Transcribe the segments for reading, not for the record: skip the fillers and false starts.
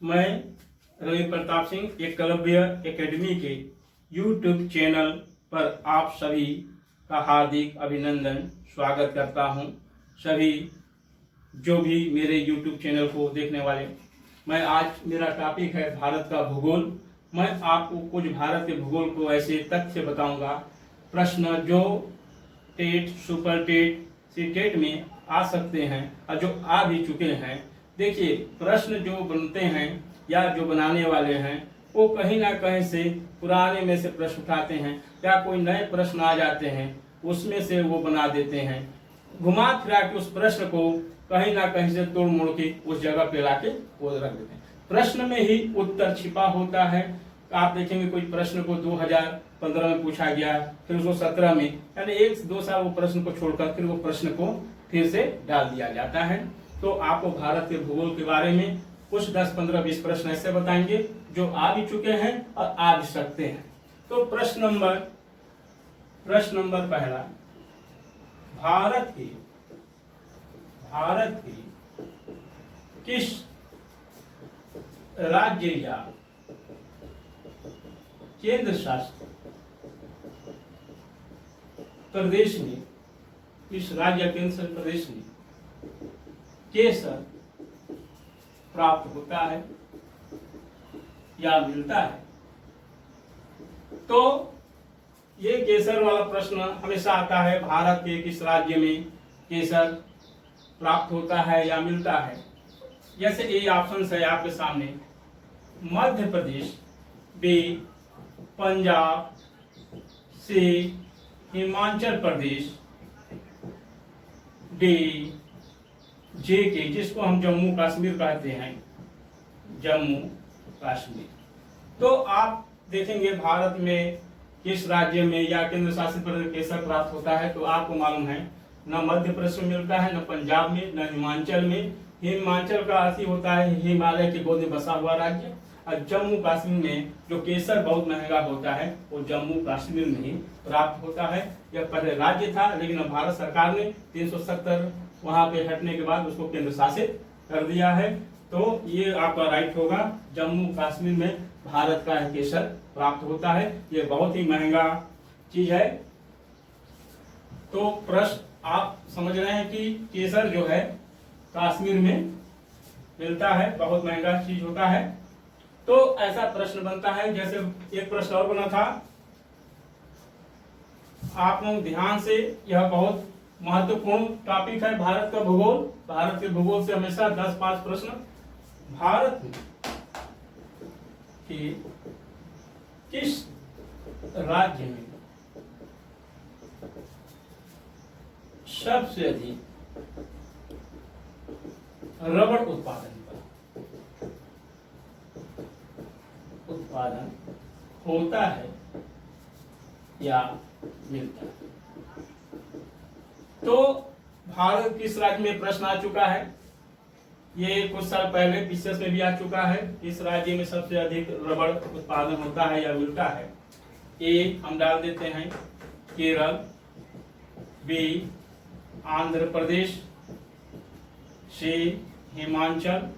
मैं रवि प्रताप सिंह एकलव्य एकेडमी के YouTube channel पर आप सभी का हार्दिक अभिनंदन स्वागत करता हूं। सभी जो भी मेरे YouTube चैनल को देखने वाले, मैं आज मेरा टॉपिक है भारत का भूगोल। मैं आपको कुछ भारत के भूगोल को ऐसे तथ्य बताऊंगा, प्रश्न जो टेट, सुपर टेट, सीटेट में आ सकते हैं और जो आ भी चुके हैं। देखिए, प्रश्न जो बनते हैं या जो बनाने वाले हैं वो कहीं ना कहीं से पुराने में से प्रश्न उठाते हैं या कोई नए प्रश्न आ जाते हैं उसमें से वो बना देते हैं, घुमा फिरा के उस प्रश्न को कहीं ना कहीं से तोड़ मोड़ के उस जगह पे लाके वो रख देते हैं। प्रश्न में ही उत्तर छिपा होता है। आप देखेंगे कोई प्रश्न को 2015 में पूछा गया, फिर उसको 17 में, यानी 1-2 साल वो प्रश्न को छोड़कर फिर वो प्रश्न को फिर से डाल दिया जाता है। तो आपको भारत के भूगोल के बारे में कुछ 10, 15, 20 प्रश्न ऐसे बताएंगे जो आ भी चुके हैं और आ भी सकते हैं। तो प्रश्न नंबर पहला, भारत की किस राज्य या केंद्र शासित प्रदेश में, इस राज्य या केंद्र शासित प्रदेश में केसर प्राप्त होता है या मिलता है? तो ये केसर वाला प्रश्न हमेशा आता है, भारत के किस राज्य में केसर प्राप्त होता है या मिलता है? जैसे ये ऑप्शन है आपके सामने, मध्य प्रदेश, बी पंजाब, सी हिमाचल प्रदेश, डी जे के, जिसको हम जम्मू कश्मीर कहते हैं, जम्मू कश्मीर। तो आप देखेंगे भारत में किस राज्य में या केंद्र शासित प्रदेश केसर प्राप्त होता है, तो आपको मालूम है न मध्य प्रदेश में मिलता है, न पंजाब में, न हिमाचल में। हिमाचल का अर्थ होता है हिमालय के गोद में बसा हुआ राज्य, और जम्मू कश्मीर में जो केसर बहुत महंगा होता है वो जम्मू कश्मीर में ही प्राप्त होता है। यह पहले राज्य था, लेकिन अब भारत सरकार ने 370 वहां पे हटने के बाद उसको केंद्र शासित कर दिया है। तो ये आपका राइट होगा, जम्मू कश्मीर में भारत का केसर प्राप्त होता है। ये बहुत ही महंगा चीज है। तो प्रश्न आप समझ रहे हैं कि केसर जो है कश्मीर में मिलता है, बहुत महंगा चीज होता है। तो ऐसा प्रश्न बनता है, जैसे एक प्रश्न और बना था, आप लोग ध्यान से, यह बहुत महत्वपूर्ण टॉपिक है भारत का भूगोल। भारत के भूगोल से हमेशा 10-5 प्रश्न। भारत के किस राज्य में सबसे अधिक रबड़ उत्पादन होता है या मिलता है? तो भारत किस राज्य में प्रश्न आ चुका है, ये कुछ साल पहले बीसीएस में भी आ चुका है। इस राज्य में सबसे अधिक रबड़ उत्पादन होता है या मिलता है? ए हम डाल देते हैं केरल, बी आंध्र प्रदेश, सी हिमाचल,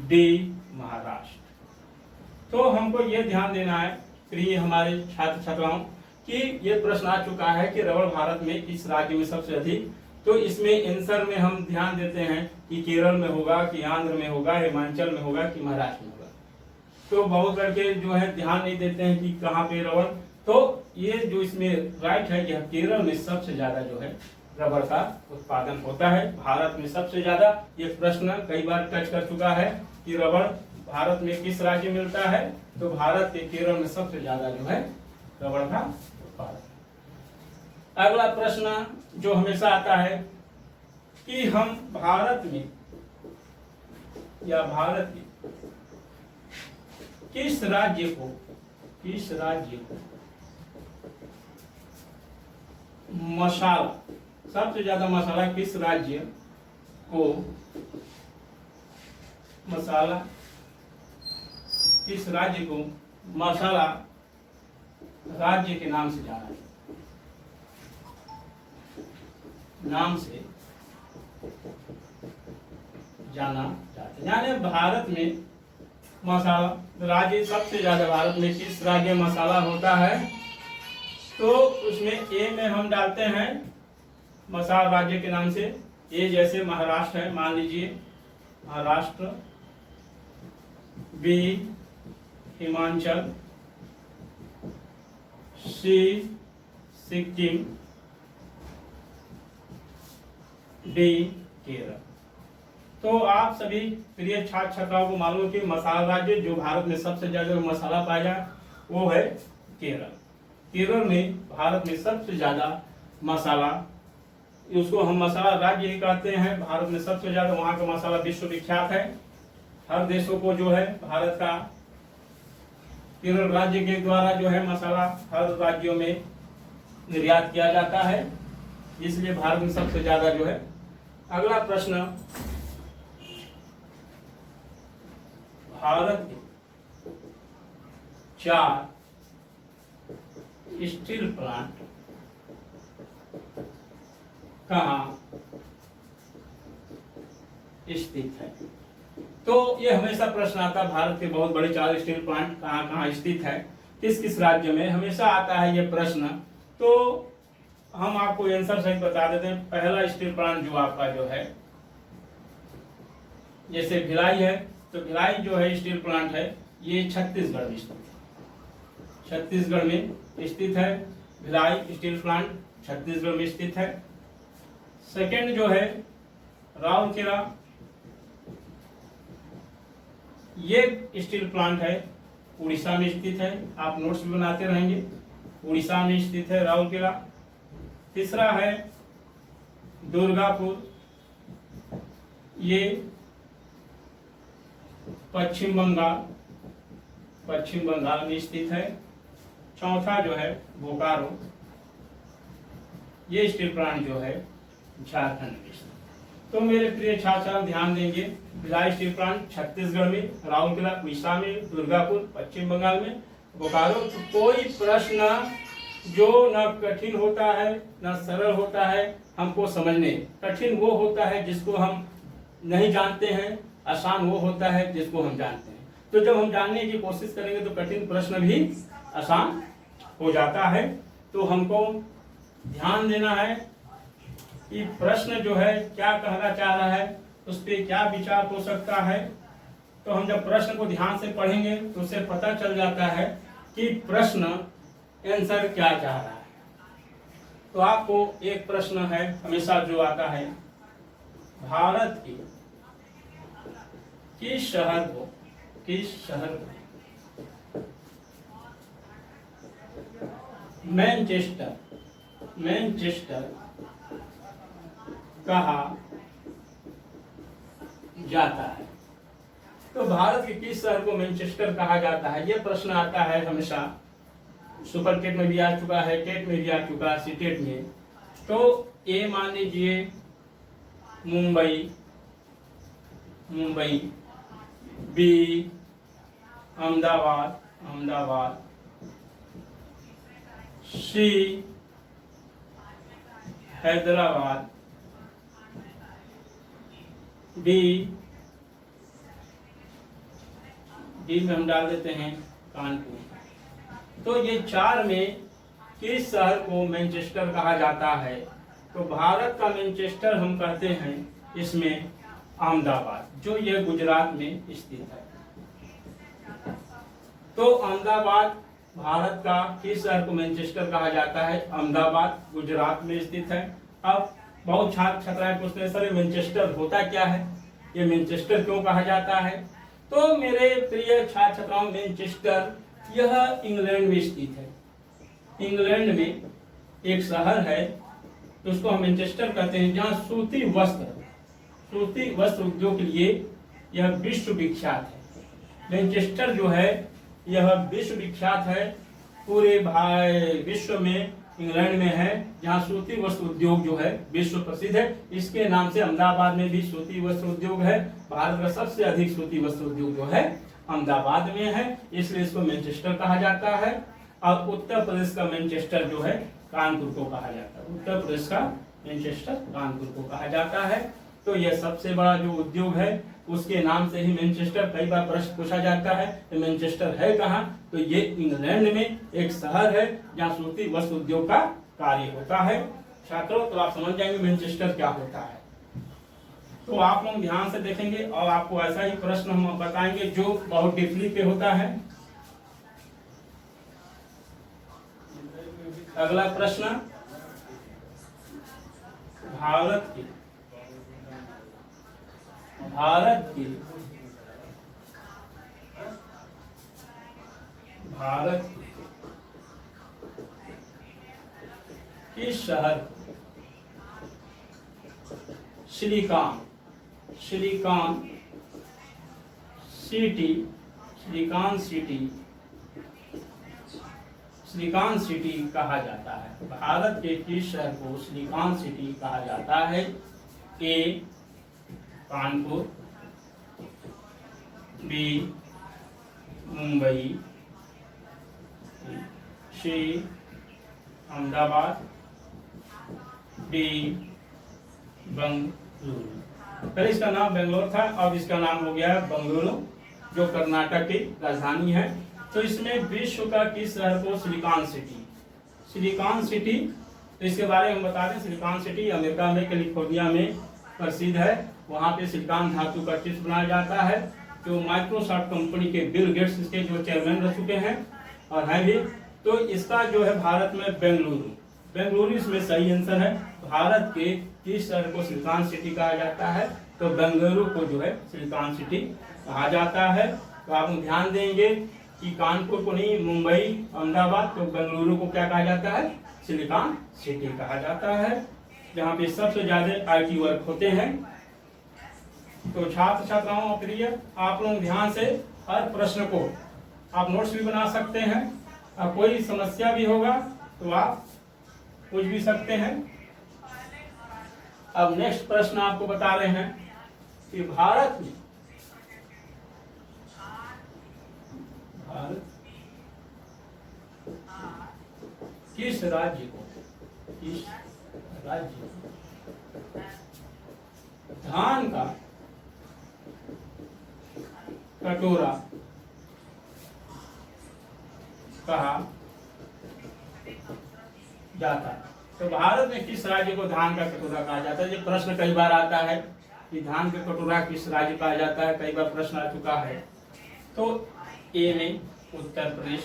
डी महाराष्ट्र। तो हमको ये ध्यान देना है प्रिय हमारे छात्र छात्राओं कि ये प्रश्न आ चुका है कि रबड़ भारत में किस राज्य में सबसे अधिक। तो इसमें आंसर में हम ध्यान देते हैं कि केरल में होगा, कि आंध्र में होगा, हिमाचल में होगा, कि महाराष्ट्र में होगा। तो बहुत लड़के जो है ध्यान नहीं देते हैं कि कहाँ पे रबड़। तो ये जो इसमें राइट है, यह केरल में सबसे ज्यादा जो है रबड़ का उत्पादन होता है, भारत में सबसे ज्यादा। ये प्रश्न कई बार टच कर चुका है कि रबड़ भारत में किस राज्य में मिलता है, तो भारत के केरल में सबसे ज्यादा जो है रबड़ का उत्पादन। अगला प्रश्न जो हमेशा आता है कि हम भारत में या भारत के किस राज्य को मसाला, सबसे ज्यादा मसाला किस राज्य को मसाला राज्य के नाम से जाना जाना जाता है। यानी भारत में मसाला राज्य सबसे ज्यादा, भारत में किस राज्य में मसाला होता है, तो उसमें ए में हम डालते हैं मसाला राज्य के नाम से। ए जैसे महाराष्ट्र है, मान लीजिए महाराष्ट्र, बी हिमाचल, सी सिक्किम, डी केरल। तो आप सभी प्रिय छात्र छात्राओं को मालूम है कि मसाला राज्य जो भारत में सबसे ज्यादा मसाला पाया जाए वो है केरल। केरल में भारत में सबसे ज्यादा मसाला, उसको हम मसाला राज्य ही कहते हैं। भारत में सबसे ज्यादा वहाँ का मसाला विश्व विख्यात है। हर देशों को जो है भारत का केरल राज्य के द्वारा जो है मसाला हर राज्यों में निर्यात किया जाता है, इसलिए भारत में सबसे ज्यादा जो है। अगला प्रश्न, भारत के 4 स्टील प्लांट कहाँ स्थित है? तो ये हमेशा प्रश्न आता है, भारत के बहुत बड़े 4 स्टील प्लांट कहाँ कहाँ स्थित है, किस किस राज्य में, हमेशा आता है ये प्रश्न। तो हम आपको आंसर सही बता देते हैं। पहला स्टील प्लांट जो आपका जो है, जैसे भिलाई है, तो भिलाई जो है स्टील प्लांट है, ये छत्तीसगढ़ में स्थित है। छत्तीसगढ़ में स्थित है भिलाई स्टील प्लांट, छत्तीसगढ़ में स्थित है। सेकेंड जो है राउरकेला, ये स्टील प्लांट है, उड़ीसा में स्थित है। आप नोट्स भी बनाते रहेंगे। उड़ीसा में स्थित है राउरकेला। तीसरा है दुर्गापुर, ये पश्चिम बंगाल में स्थित है। चौथा जो है बोकारो, ये स्टील प्लांट जो है झारखंड में स्थित। तो मेरे प्रिय छात्र ध्यान देंगे, भिलाई स्टील प्लांट छत्तीसगढ़ में, राउरकेला उड़ीसा में, दुर्गापुर पश्चिम बंगाल में, बोकारो। तो कोई प्रश्न जो न कठिन होता है न सरल होता है हमको समझने, कठिन वो होता है जिसको हम नहीं जानते हैं, आसान वो होता है जिसको हम जानते हैं। तो जब हम जानने की कोशिश करेंगे तो कठिन प्रश्न भी आसान हो जाता है। तो हमको ध्यान देना है कि प्रश्न जो है क्या कहना चाह रहा है, उस पर क्या विचार हो सकता है। तो हम जब प्रश्न को ध्यान से पढ़ेंगे तो उससे पता चल जाता है कि प्रश्न आंसर क्या चाह रहा है। तो आपको एक प्रश्न है हमेशा जो आता है, भारत की किस शहर को मैनचेस्टर कहा जाता है? तो भारत के किस शहर को मैनचेस्टर कहा जाता है, यह प्रश्न आता है हमेशा। सुपर टेट में भी आ चुका है, टेट में भी आ चुका है, सीटेट में। तो ए मान लीजिए मुंबई, बी अहमदाबाद, सी हैदराबाद, डी में हम डाल देते हैं कानपुर। तो ये 4 में किस शहर को मैनचेस्टर कहा जाता है? तो भारत का मैनचेस्टर हम कहते हैं इसमें अहमदाबाद, जो ये गुजरात में स्थित है। तो अहमदाबाद भारत का किस शहर को मैनचेस्टर कहा जाता है? अहमदाबाद गुजरात में स्थित है। अब बहुत छात्र छात्राएं पूछते हैं सर मैनचेस्टर होता क्या है, ये मैनचेस्टर क्यों कहा जाता है? तो मेरे प्रिय छात्र छात्राओं, मैनचेस्टर यह इंग्लैंड में स्थित है। इंग्लैंड में एक शहर है तो उसको हम मैनचेस्टर कहते हैं, जहाँ सूती वस्त्र उद्योग के लिए यह विश्व विख्यात है। मैनचेस्टर जो है यह विश्व विख्यात है, पूरे विश्व में इंग्लैंड में है, जहाँ सूती वस्त्र उद्योग जो है विश्व प्रसिद्ध है। इसके नाम से अहमदाबाद में भी सूती वस्त्र उद्योग है। भारत का सबसे अधिक सूती वस्त्र उद्योग जो है अहमदाबाद में है, इसलिए इसको मैनचेस्टर कहा जाता है। और उत्तर प्रदेश का मैनचेस्टर जो है कानपुर को कहा जाता है। उत्तर प्रदेश का मैनचेस्टर कानपुर को कहा जाता है। तो यह सबसे बड़ा जो उद्योग है उसके नाम से ही मैनचेस्टर, कई बार प्रश्न पूछा जाता है तो मैनचेस्टर है कहाँ, तो ये इंग्लैंड में एक शहर है जहाँ सूती वस्त्र उद्योग का कार्य होता है। छात्रों, तो आप समझ जाएंगे मैनचेस्टर क्या होता है। तो आप लोग ध्यान से देखेंगे और आपको ऐसा ही प्रश्न हम बताएंगे जो बहुत डीपली पे होता है। अगला प्रश्न, भारत की किस शहर सिलिकॉन सिटी कहा जाता है। भारत के किस शहर को सिलिकॉन सिटी कहा जाता है? ए कानपुर, बी मुंबई, सी अहमदाबाद, डी बंगलुरु। पहले इसका नाम बेंगलोर था, अब इसका नाम हो गया बंगलुरु, जो कर्नाटक की राजधानी है। तो इसमें विश्व का किस शहर को सिलिकॉन सिटी, तो इसके बारे में हम बता दें। सिलिकॉन सिटी अमेरिका में कैलिफोर्निया में प्रसिद्ध है। वहाँ पे सिलिकॉन धातु का चिप्स बनाया जाता है। जो माइक्रोसॉफ्ट कंपनी के बिल गेट्स इसके जो चेयरमैन रह चुके हैं और हैं भी। तो इसका जो है भारत में बेंगलुरु इसमें सही आंसर है। भारत के किस शहर को सिलिकॉन सिटी कहा जाता है? तो बेंगलुरु को जो है सिलिकॉन सिटी कहा जाता है। तो आप ध्यान देंगे कि कानपुर को नहीं, मुंबई, अहमदाबाद, तो बेंगलुरु को क्या कहा जाता है? सिलिकॉन सिटी कहा जाता है, जहाँ पे सबसे ज्यादा IT वर्क होते हैं। तो छात्र छात्राओं प्रिय, आप लोग ध्यान से हर प्रश्न को आप नोट्स भी बना सकते हैं और कोई समस्या भी होगा तो आप पूछ भी सकते हैं। अब नेक्स्ट प्रश्न आपको बता रहे हैं कि भारत किस राज्य को धान का कटोरा कहा जाता है? तो भारत में किस राज्य को धान का कटोरा कहा जाता है? ये प्रश्न कई बार आता है कि धान का कटोरा किस राज्य कहा जाता है, कई बार प्रश्न आ चुका है। तो ए में उत्तर प्रदेश,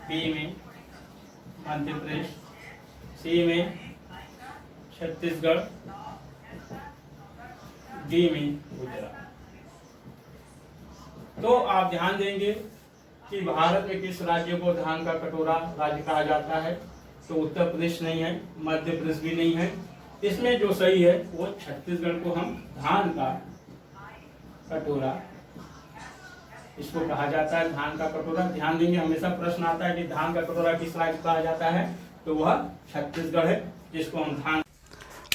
बी में मध्य प्रदेश, सी में छत्तीसगढ़, डी में गुजरात। तो आप ध्यान देंगे कि भारत में किस राज्य को धान का कटोरा राज्य कहा जाता है? तो उत्तर प्रदेश नहीं है, मध्य प्रदेश भी नहीं है। इसमें जो सही है वो छत्तीसगढ़ को हम धान का कटोरा इसको कहा जाता है, धान का कटोरा। ध्यान देंगे, हमेशा प्रश्न आता है कि धान का कटोरा किस राज्य कहा जाता है, तो वह छत्तीसगढ़ है, जिसको हम धान।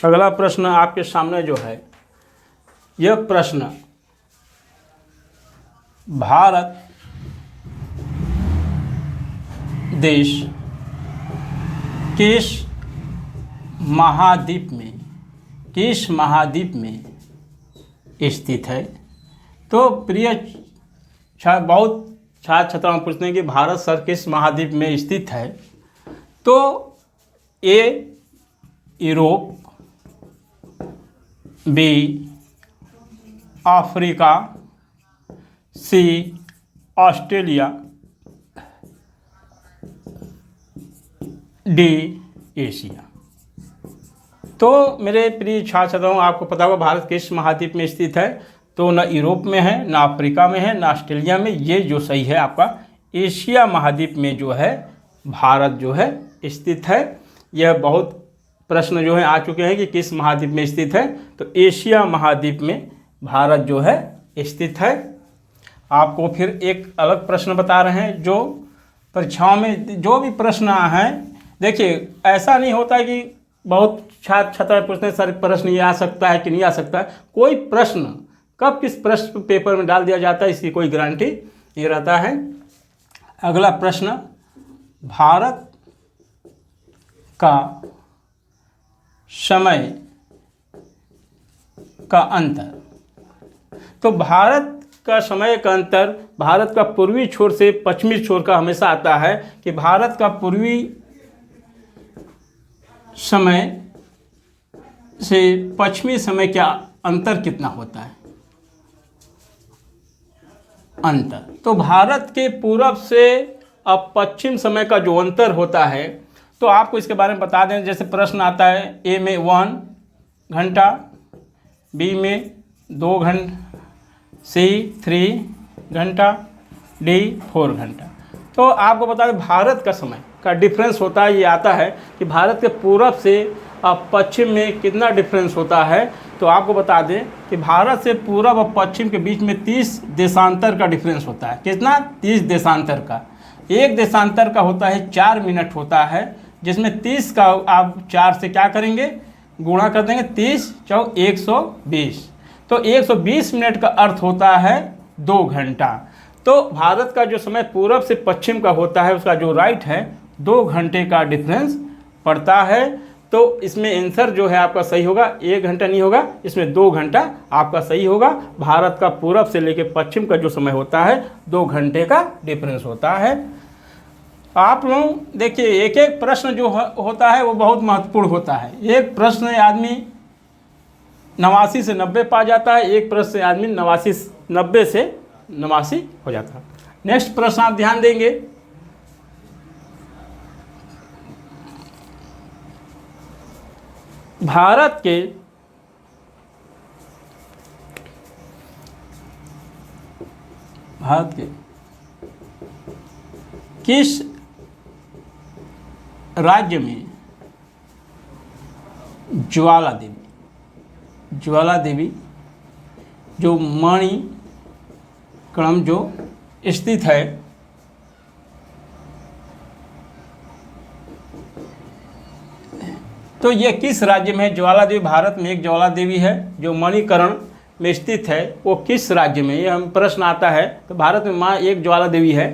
अगला प्रश्न आपके सामने जो है, यह प्रश्न भारत देश किस महाद्वीप में स्थित है? तो प्रिय बहुत छात्र छात्राओं पूछते हैं कि भारत सर किस महाद्वीप में स्थित है? तो ए यूरोप, बी अफ्रीका, सी ऑस्ट्रेलिया, डी एशिया। तो मेरे प्रिय छात्र छात्राओं, आपको पता होगा भारत किस महाद्वीप में स्थित है? तो न यूरोप में है, ना अफ्रीका में है, ना ऑस्ट्रेलिया में। ये जो सही है आपका एशिया महाद्वीप में जो है भारत जो है स्थित है। यह बहुत प्रश्न जो है आ चुके हैं कि किस महाद्वीप में स्थित है, तो एशिया महाद्वीप में भारत जो है स्थित है। आपको फिर एक अलग प्रश्न बता रहे हैं जो परीक्षाओं में जो भी प्रश्न हैं। देखिए, ऐसा नहीं होता है कि बहुत छात्र छात्रा पूछते हैं सर प्रश्न ये आ सकता है कि नहीं आ सकता है। कोई प्रश्न कब किस प्रश्न पेपर में डाल दिया जाता है इसकी कोई गारंटी नहीं रहता है। अगला प्रश्न, भारत का समय का अंतर। तो भारत का समय का अंतर भारत का पूर्वी छोर से पश्चिमी छोर का हमेशा आता है कि भारत का पूर्वी समय से पश्चिमी समय का अंतर कितना होता है, अंतर। तो भारत के पूरब से अब पश्चिम समय का जो अंतर होता है, तो आपको इसके बारे में बता दें। जैसे प्रश्न आता है, ए में 1 घंटा, बी में 2 घंटा, सी 3 घंटा, डी 4 घंटा। तो आपको बता दें भारत का समय का डिफरेंस होता है, ये आता है कि भारत के पूरब से अब पश्चिम में कितना डिफरेंस होता है। तो आपको बता दें कि भारत से पूरब और पश्चिम के बीच में 30 देशांतर का डिफरेंस होता है। कितना? 30 देशांतर का। एक देशांतर का होता है 4 मिनट होता है, जिसमें 30 का आप 4 से क्या करेंगे, गुणा कर देंगे। 30 चौ 120, तो 120 मिनट का अर्थ होता है 2 घंटा। तो भारत का जो समय पूरब से पश्चिम का होता है, उसका जो राइट है 2 घंटे का डिफरेंस पड़ता है। तो इसमें आंसर जो है आपका सही होगा, 1 घंटा नहीं होगा, इसमें 2 घंटा आपका सही होगा। भारत का पूरब से लेकर पश्चिम का जो समय होता है 2 घंटे का डिफरेंस होता है। आप लोग देखिए, एक एक प्रश्न जो होता है वो बहुत महत्वपूर्ण होता है। एक प्रश्न आदमी 89 से 90 पा जाता है, एक प्रश्न से आदमी 90 से 89 हो जाता है। नेक्स्ट प्रश्न आप ध्यान देंगे, भारत के किस राज्य में ज्वाला देवी जो मणिकर्णिका जो स्थित है, तो ये किस राज्य में है ज्वाला देवी? भारत में एक ज्वाला देवी है जो मणिकर्ण में स्थित है, वो किस राज्य में? ये हम प्रश्न आता है। तो भारत में माँ एक ज्वाला देवी है,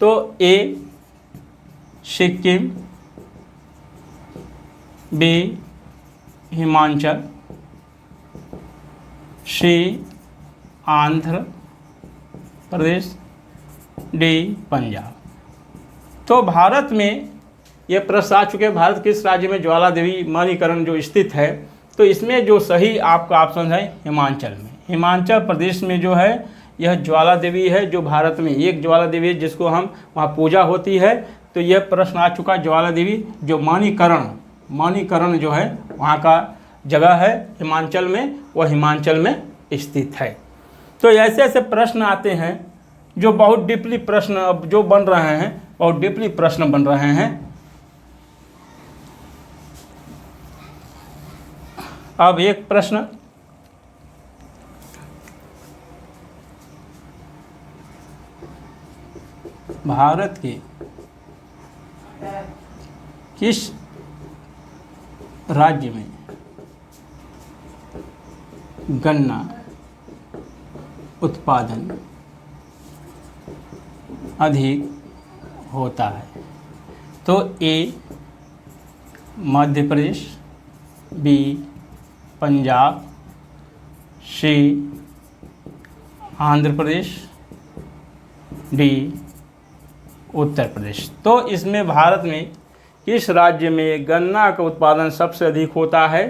तो ए सिक्किम, बी हिमाचल, सी आंध्र प्रदेश, डी पंजाब। तो भारत में ये प्रश्न आ चुके हैं, भारत किस राज्य में ज्वाला देवी मणिकर्ण जो स्थित है। तो इसमें जो सही आपका ऑप्शन है हिमाचल में। हिमाचल प्रदेश में जो है यह ज्वाला देवी है, जो भारत में एक ज्वाला देवी है जिसको हम वहाँ पूजा होती है। तो यह प्रश्न आ चुका, ज्वाला देवी जो मणिकर्ण जो है वहाँ का जगह है हिमाचल में, वह हिमाचल में स्थित है। तो ऐसे ऐसे प्रश्न आते हैं जो बहुत डीपली प्रश्न अब जो बन रहे हैं, बहुत डीपली प्रश्न बन रहे हैं। अब एक प्रश्न, भारत के किस राज्य में गन्ना उत्पादन अधिक होता है? तो ए मध्य प्रदेश, बी पंजाब, सी आंध्र प्रदेश, डी उत्तर प्रदेश। तो इसमें भारत में किस राज्य में गन्ना का उत्पादन सबसे अधिक होता है?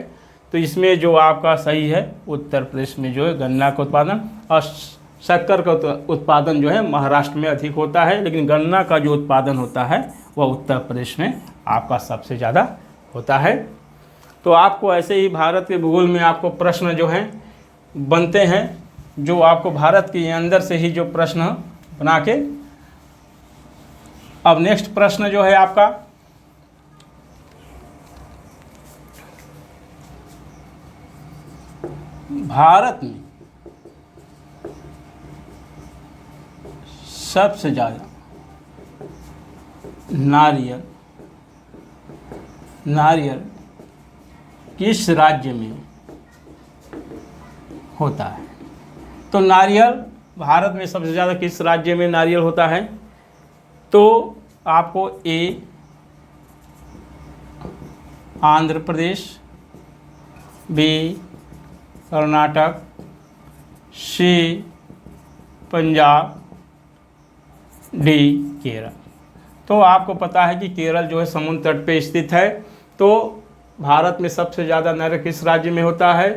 तो इसमें जो आपका सही है उत्तर प्रदेश में जो है गन्ना का उत्पादन, और शक्कर का उत्पादन जो है महाराष्ट्र में अधिक होता है, लेकिन गन्ना का जो उत्पादन होता है वह उत्तर प्रदेश में आपका सबसे ज़्यादा होता है। तो आपको ऐसे ही भारत के भूगोल में आपको प्रश्न जो हैं बनते हैं, जो आपको भारत के अंदर से ही जो प्रश्न बना के। अब नेक्स्ट प्रश्न जो है आपका, भारत में सबसे ज़्यादा नारियल किस राज्य में होता है? तो नारियल भारत में सबसे ज़्यादा किस राज्य में नारियल होता है? तो आपको ए आंध्र प्रदेश, बी कर्नाटक, सी पंजाब, डी केरल। तो आपको पता है कि केरल जो है समुद्र तट पे स्थित है। तो भारत में सबसे ज़्यादा नारियल किस राज्य में होता है?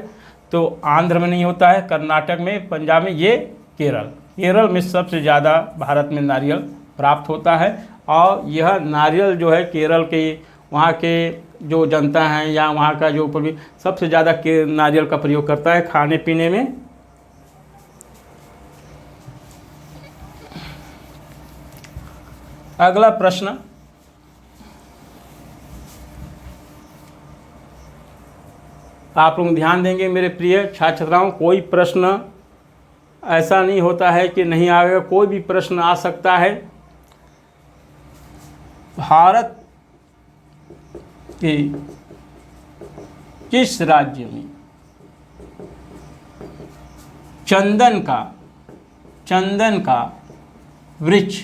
तो आंध्र में नहीं होता है, कर्नाटक में, पंजाब में, ये केरल में सबसे ज़्यादा भारत में नारियल प्राप्त होता है। और यह नारियल जो है केरल के वहाँ के जो जनता हैं या वहाँ का जो ऊपर भी सबसे ज़्यादा के नारियल का प्रयोग करता है खाने पीने में। अगला प्रश्न, आप लोग ध्यान देंगे मेरे प्रिय छात्र छात्राओं, कोई प्रश्न ऐसा नहीं होता है कि नहीं आएगा, कोई भी प्रश्न आ सकता है। भारत के किस राज्य में चंदन का वृक्ष,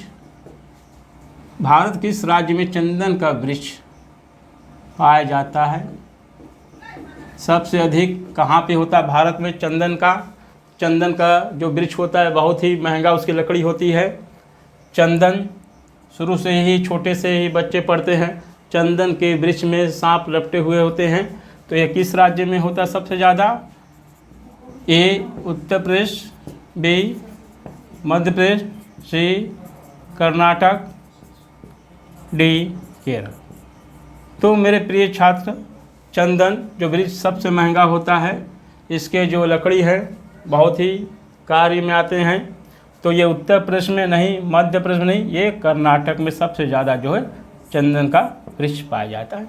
भारत किस राज्य में चंदन का वृक्ष पाया जाता है? सबसे अधिक कहाँ पे होता है भारत में चंदन का जो वृक्ष होता है बहुत ही महंगा उसकी लकड़ी होती है। चंदन शुरू से ही छोटे से ही बच्चे पढ़ते हैं, चंदन के वृक्ष में सांप लपटे हुए होते हैं। तो ये किस राज्य में होता है सबसे ज़्यादा? ए उत्तर प्रदेश, बी मध्य प्रदेश, सी कर्नाटक, डी केरल। तो मेरे प्रिय छात्र, चंदन जो वृक्ष सबसे महंगा होता है, इसके जो लकड़ी है बहुत ही कार्य में आते हैं। तो ये उत्तर प्रदेश में नहीं, मध्य प्रदेश में नहीं, ये कर्नाटक में सबसे ज़्यादा जो है चंदन का वृक्ष पाया जाता है।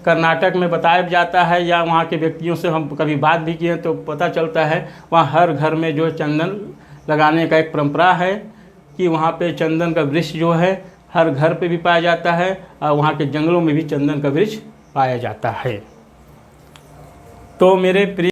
कर्नाटक में बताया जाता है या वहाँ के व्यक्तियों से हम कभी बात भी किए तो पता चलता है वहाँ हर घर में जो चंदन लगाने का एक परंपरा है कि वहाँ पे चंदन का वृक्ष जो है हर घर पे भी पाया जाता है और वहाँ के जंगलों में भी चंदन का वृक्ष पाया जाता है। तो मेरे प्रिय